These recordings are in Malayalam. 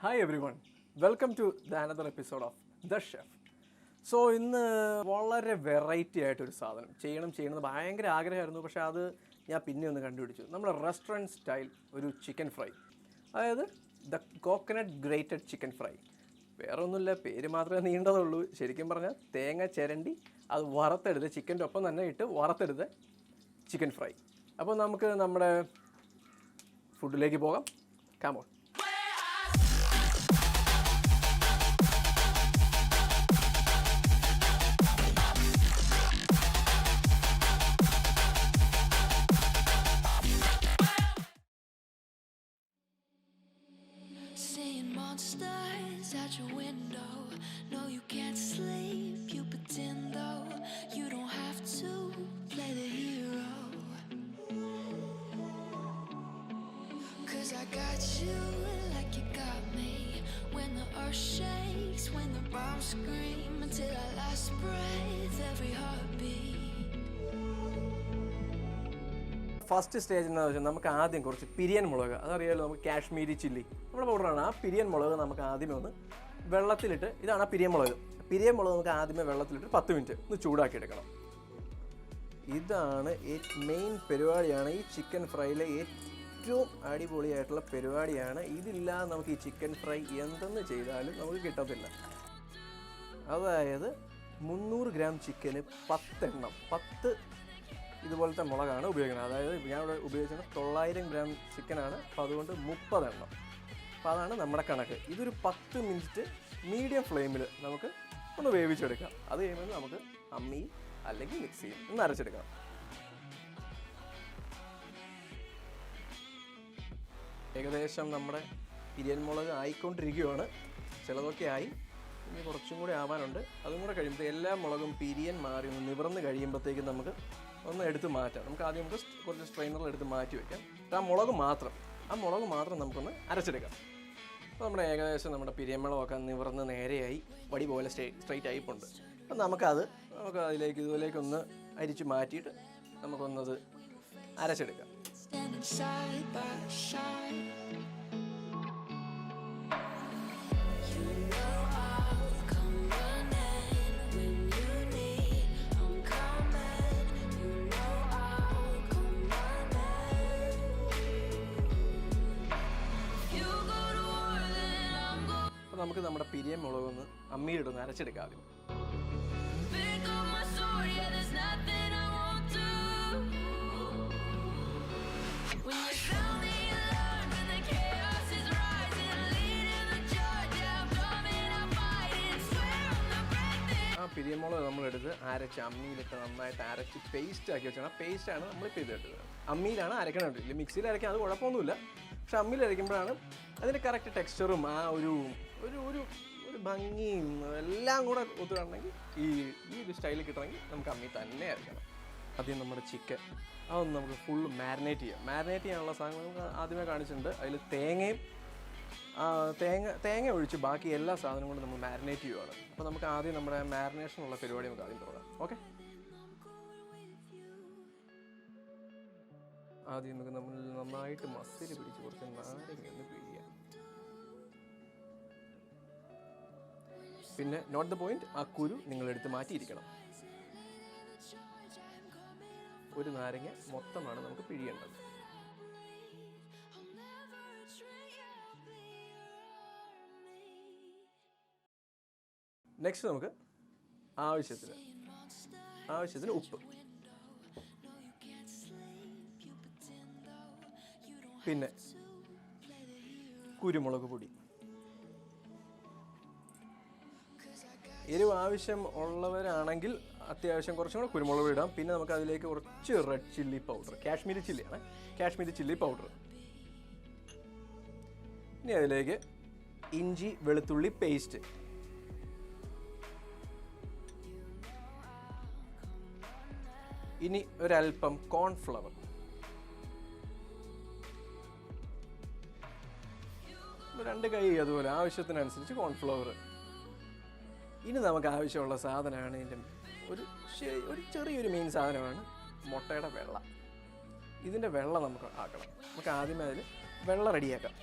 Hi everyone, welcome to the another episode of The Chef. So ഇന്ന് വളരെ വെറൈറ്റി ആയിട്ടൊരു സാധനം ചെയ്യണമെന്ന് ഭയങ്കര ആഗ്രഹമായിരുന്നു. പക്ഷേ അത് ഞാൻ പിന്നെ ഒന്ന് കണ്ടുപിടിച്ചു. നമ്മുടെ റെസ്റ്റോറൻറ്റ് സ്റ്റൈൽ ഒരു ചിക്കൻ ഫ്രൈ, അതായത് the coconut grated chicken fry. വേറെ ഒന്നുമില്ല, പേര് മാത്രമേ നീണ്ടതുള്ളൂ. ശരിക്കും പറഞ്ഞാൽ തേങ്ങ ചിരണ്ടി അത് വറുത്തെടുത്ത് ചിക്കൻ്റെ ഒപ്പം തന്നെ ഇട്ട് വറുത്തെടുത്ത് ചിക്കൻ ഫ്രൈ. അപ്പോൾ നമുക്ക് നമ്മുടെ ഫുഡിലേക്ക് പോകാം. Come on. Monsters out your window. No, you can't sleep. You pretend though you don't have to play the hero. 'Cause I got you like you got me. When the earth shakes, when the bombs scream, until our last breath, every heartbeat. First stage എന്താണെന്ന് വെച്ചാൽ നമുക്ക് ആദ്യം കുറച്ച് പിരിയൻ മുളക്, അതറിയാമല്ലോ, നമുക്ക് കാശ്മീരി ചില്ലി നമ്മുടെ പൗഡറാണ്. ആ പിരിയൻ മുളക് നമുക്ക് ആദ്യമേ ഒന്ന് വെള്ളത്തിലിട്ട്, ഇതാണ് ആ പിരിയൻ മുളക് നമുക്ക് ആദ്യമേ വെള്ളത്തിലിട്ട് 10 മിനിറ്റ് ഒന്ന് ചൂടാക്കി എടുക്കണം. ഇതാണ് മെയിൻ പരിപാടിയാണ് ഈ ചിക്കൻ ഫ്രൈയിലെ ഏറ്റവും അടിപൊളിയായിട്ടുള്ള പരിപാടിയാണ്. ഇതില്ലാതെ നമുക്ക് ഈ ചിക്കൻ ഫ്രൈ എന്തെന്ന് ചെയ്താലും നമുക്ക് കിട്ടത്തില്ല. അതായത് 300 ഗ്രാം ചിക്കന് 10 ഇതുപോലത്തെ മുളകാണ് ഉപയോഗിക്കുന്നത്. അതായത് ഞാൻ ഇവിടെ ഉപയോഗിച്ചത് 900 ഗ്രാം ചിക്കനാണ്, അപ്പോൾ അതുകൊണ്ട് 30 എണ്ണം. അപ്പോൾ അതാണ് നമ്മുടെ കണക്ക്. ഇതൊരു 10 മിനിറ്റ് മീഡിയം ഫ്ലെയിമിൽ നമുക്ക് ഒന്ന് വേവിച്ചെടുക്കാം. അത് കഴിയുമ്പോൾ നമുക്ക് അമ്മിയിൽ അല്ലെങ്കിൽ മിക്സിയിൽ ഒന്ന് അരച്ചെടുക്കാം. ഏകദേശം നമ്മുടെ പിരിയൻ മുളക് ആയിക്കൊണ്ടിരിക്കുകയാണ്. ചിലതൊക്കെ ആയി, ഇനി കുറച്ചും കൂടി ആവാനുണ്ട്. അതും കൂടെ കഴിയുമ്പോൾ എല്ലാ മുളകും പിരിയൻ മാറി ഒന്ന് നിവർന്ന് കഴിയുമ്പോഴത്തേക്കും നമുക്ക് ഒന്ന് എടുത്ത് മാറ്റാം. നമുക്ക് ആദ്യം കുറച്ച് സ്ട്രെയിനറിൽ എടുത്ത് മാറ്റി വയ്ക്കാം. ആ മുളക് മാത്രം നമുക്കൊന്ന് അരച്ചെടുക്കാം. അപ്പോൾ നമ്മുടെ ഏകദേശം നമ്മുടെ പിരിയൻ മുളകൊക്കെ നിവർന്ന് നേരെയായി വടി പോലെ സ്ട്രെയിറ്റ് ആയിപ്പുണ്ട്. അപ്പം നമുക്ക് ഇതിലേക്കൊന്ന് അരിച്ച് മാറ്റിയിട്ട് നമുക്കൊന്നത് അരച്ചെടുക്കാം. അപ്പോൾ നമുക്ക് നമ്മുടെ പിരിയൻ മുളകൊന്ന് അമ്മിയിലൊന്ന് അരച്ചെടുക്കാം. ആദ്യം ആ പിരിയൻ മുളക് നമ്മളെടുത്ത് അരച്ച് അമ്മിയിലിട്ട് നന്നായിട്ട് അരച്ച് പേസ്റ്റ് ആക്കി വെച്ചാൽ ആ പേസ്റ്റാണ് നമ്മളിപ്പോൾ ഇതിട്ടത്. അമ്മിയിലാണ് അരക്കണത്, ഇല്ല മിക്സിയിൽ അരയ്ക്കാൻ അത് കുഴപ്പമൊന്നുമില്ല. പക്ഷെ അമ്മിയിൽ അരയ്ക്കുമ്പോഴാണ് അതിൻ്റെ കറക്റ്റ് ടെക്സ്ചറും ആ ഒരു ഭംഗിയും എല്ലാം കൂടെ ഒത്തുകണമെങ്കിൽ ഈ ഒരു സ്റ്റൈലിൽ കിട്ടണമെങ്കിൽ നമുക്ക് അമ്മി തന്നെ അരയ്ക്കണം. ആദ്യം നമ്മുടെ ചിക്കൻ അതൊന്ന് നമുക്ക് ഫുള്ള് മാരിനേറ്റ് ചെയ്യാനുള്ള സാധനങ്ങൾ നമുക്ക് ആദ്യമേ കാണിച്ചിട്ടുണ്ട്. അതിൽ തേങ്ങ ഒഴിച്ച് ബാക്കി എല്ലാ സാധനങ്ങളും നമ്മൾ മാരിനേറ്റ് ചെയ്യുകയാണ്. അപ്പോൾ നമുക്ക് ആദ്യം നമ്മുടെ മാരിനേഷനുള്ള പരിപാടി നമുക്ക് ആദ്യം തുടങ്ങാം. ഓക്കെ, ആദ്യം നമുക്ക് നമ്മൾ നന്നായിട്ട് മസിൽ പിടിച്ച് കുറച്ച് നാരങ്ങ ഒന്ന് പിഴിയാം. പിന്നെ നോട്ട് ദ പോയിന്റ്, ആ കുരു നിങ്ങളെടുത്ത് മാറ്റിയിരിക്കണം. ഒരു നാരങ്ങ മൊത്തമാണ് നമുക്ക് പിഴിയേണ്ടത്. നെക്സ്റ്റ് നമുക്ക് ആവശ്യത്തിന് ഉപ്പ്, പിന്നെ കുരുമുളക് പൊടി. എരിവ് ആവശ്യം ഉള്ളവരാണെങ്കിൽ അത്യാവശ്യം കുറച്ചും കൂടെ കുരുമുളക് ഇടാം. പിന്നെ നമുക്ക് അതിലേക്ക് കുറച്ച് red chilli powder, Kashmiri chilli powder. ഇനി അതിലേക്ക് ഇഞ്ചി വെളുത്തുള്ളി പേസ്റ്റ്, ഇനി ഒരൽപ്പം കോൺഫ്ലവർ, 2 കൈ അതുപോലെ ആവശ്യത്തിനനുസരിച്ച് കോൺഫ്ലവർ. ഇനി നമുക്ക് ആവശ്യമുള്ള സാധനമാണ് ഇതിൻ്റെ ഒരു ചെറിയൊരു മെയിൻ സാധനമാണ് മുട്ടയുടെ വെള്ള. ഇതിൻ്റെ വെള്ളം നമുക്ക് ആക്കണം. നമുക്ക് ആദ്യമേ അതിൽ വെള്ളം റെഡിയാക്കാം.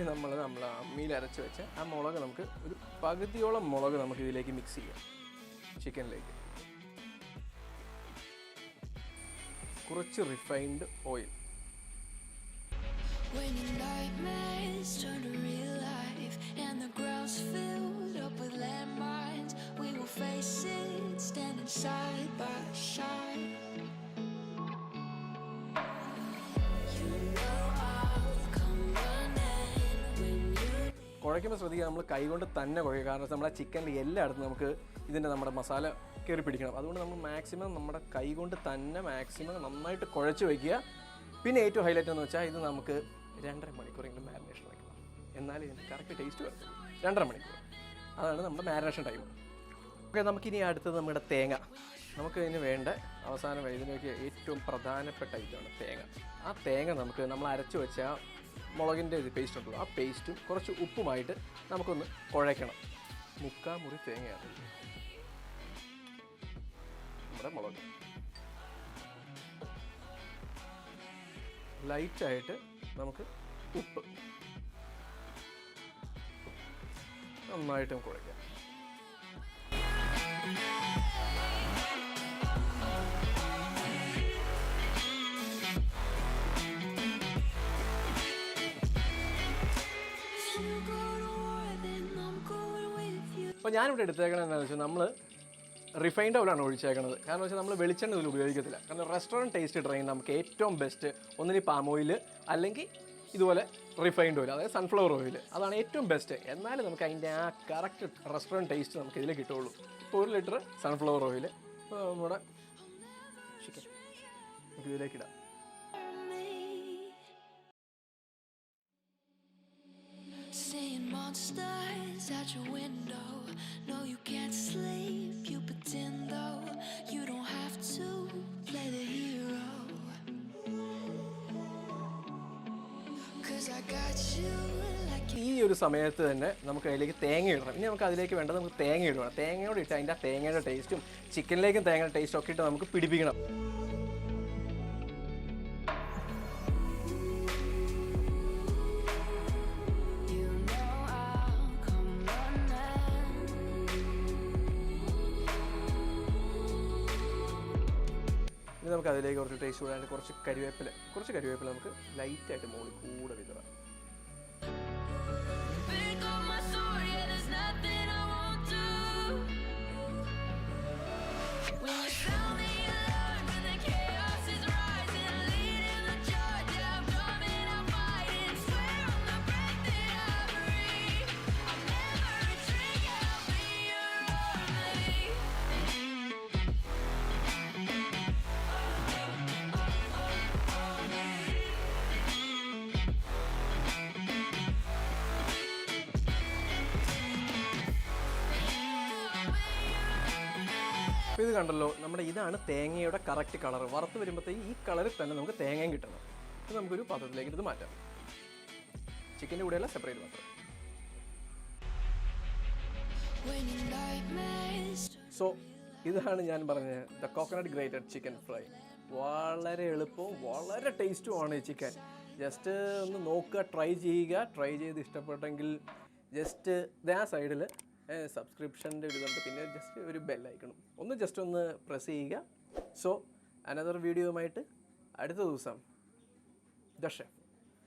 നമ്മൾ അമ്മിയിൽ അരച്ച് വെച്ച ആ മുളക് നമുക്ക് ഒരു പകുതിയോളം മുളക് നമുക്ക് ഇതിലേക്ക് മിക്സ് ചെയ്യാം. ചിക്കനിലേക്ക് കുറച്ച് refined oil. When your nightmares turn to real life and the ground's filled up with landmines, we will face it standing side by side. കുഴയ്ക്കുമ്പോൾ ശ്രദ്ധിക്കുക, നമ്മൾ കൈകൊണ്ട് തന്നെ കുഴയ്ക്കുക. കാരണം നമ്മളെ ചിക്കനിൽ എല്ലായിടത്തും നമുക്ക് നമ്മുടെ മസാല കയറി പിടിക്കണം. അതുകൊണ്ട് നമ്മൾ മാക്സിമം നമ്മുടെ കൈ കൊണ്ട് തന്നെ മാക്സിമം നന്നായിട്ട് കുഴച്ച് വയ്ക്കുക. പിന്നെ ഏറ്റവും ഹൈലൈറ്റ് എന്ന് വെച്ചാൽ ഇത് നമുക്ക് 2.5 മണിക്കൂറെങ്കിലും മാരിനേഷൻ വയ്ക്കണം. എന്നാലും ഇതിന് കറക്റ്റ് ടേസ്റ്റ് വരും. 2.5 മണിക്കൂർ അതാണ് നമ്മുടെ മാരിനേഷൻ ടൈം. ഓക്കെ, നമുക്കിനി അടുത്തത് നമ്മുടെ തേങ്ങ. നമുക്ക് ഇതിന് വേണ്ട അവസാനം ഇതിനൊക്കെ ഏറ്റവും പ്രധാനപ്പെട്ട ഐറ്റമാണ് തേങ്ങ. ആ തേങ്ങ നമ്മൾ അരച്ച് വെച്ച മുളകിൻ്റെ പേസ്റ്റ് ഉണ്ടല്ലോ, ആ പേസ്റ്റും കുറച്ച് ഉപ്പുമായിട്ട് നമുക്കൊന്ന് കുഴയ്ക്കണം. 3/4 മുറി തേങ്ങയാണ് നമ്മുടെ മുളക്. ലൈറ്റായിട്ട് നമുക്ക് ഉപ്പ് നന്നായിട്ടും കുഴയ്ക്കാം. അപ്പോൾ ഞാനിവിടെ എടുത്തേക്കണത് എന്താണെന്ന് വെച്ചാൽ നമ്മൾ റിഫൈൻഡ് ഓയിലാണ് ഒഴിച്ചേക്കുന്നത്. കാരണം വെച്ചാൽ നമ്മൾ വെളിച്ചെണ്ണ ഇതിൽ ഉപയോഗിക്കത്തില്ല. കാരണം റെസ്റ്റോറൻറ്റ് ടേസ്റ്റ് കിട്ടണമെങ്കിൽ നമുക്ക് ഏറ്റവും ബെസ്റ്റ് ഒന്നിന് പാം ഓയിൽ അല്ലെങ്കിൽ ഇതുപോലെ റിഫൈൻഡ് ഓയിൽ, അതായത് സൺഫ്ലവർ ഓയിൽ. അതാണ് ഏറ്റവും ബെസ്റ്റ്. എന്നാലും നമുക്ക് അതിൻ്റെ ആ കറക്റ്റ് റെസ്റ്റോറൻറ്റ് ടേസ്റ്റ് നമുക്ക് ഇതിൽ കിട്ടുള്ളൂ. ഇപ്പോൾ 1 ലിറ്റർ സൺഫ്ലവർ ഓയിൽ നമ്മുടെ ചിക്കൻ നമുക്ക് ഇതിലേക്ക് ഇടാം. Seeing monsters out your window. No, you can't sleep, you pretend though. You don't have to play the hero. 'Cause I got you like ഈ ഒരു സമയത്ത് തന്നെ നമുക്ക് അതിലേക്ക് തേങ്ങ ഇടണം. ഇനി നമുക്ക് അതിലേക്ക് വേണ്ടത് നമുക്ക് തേങ്ങ ഇടണം. തേങ്ങയോട് ഇട്ട് അതിൻ്റെ ആ തേങ്ങയുടെ ടേസ്റ്റും ചിക്കനിലേക്കും തേങ്ങയുടെ ടേസ്റ്റും ഒക്കെ ഇട്ട് നമുക്ക് പിടിപ്പിക്കണം. ഇനി നമുക്ക് അതിലേക്ക് കുറച്ച് ടേസ്റ്റ് കൂടാണ്ട് കുറച്ച് കരിവേപ്പില നമുക്ക് ലൈറ്റായിട്ട് മുകളിൽ കൂടെ വിതറാം. അപ്പോൾ ഇത് കണ്ടല്ലോ, നമ്മുടെ ഇതാണ് തേങ്ങയുടെ കറക്റ്റ് കളർ. വറുത്ത് വരുമ്പോഴത്തേക്ക് ഈ കളറിൽ തന്നെ നമുക്ക് തേങ്ങയും കിട്ടണം. ഇത് നമുക്കൊരു പാത്രത്തിലേക്ക് ഇത് മാറ്റാം. ചിക്കൻ്റെ കൂടെയല്ല, സെപ്പറേറ്റ് മാത്രം. സോ ഇതാണ് ഞാൻ പറഞ്ഞത് the coconut grated chicken fry. വളരെ എളുപ്പവും വളരെ ടേസ്റ്റുമാണ് ഈ ചിക്കൻ. ജസ്റ്റ് ഒന്ന് നോക്കുക, ട്രൈ ചെയ്യുക. ട്രൈ ചെയ്ത് ഇഷ്ടപ്പെട്ടെങ്കിൽ ജസ്റ്റ് ആ സൈഡിൽ സബ്സ്ക്രിപ്ഷൻ്റെ ഒരു ഇതുണ്ട്, പിന്നെ ജസ്റ്റ് ഒരു ബെല്ലൈക്കണം ഒന്ന് പ്രസ് ചെയ്യുക. സോ അനദർ വീഡിയോയുമായിട്ട് അടുത്ത ദിവസം ദ ഷെഫ്.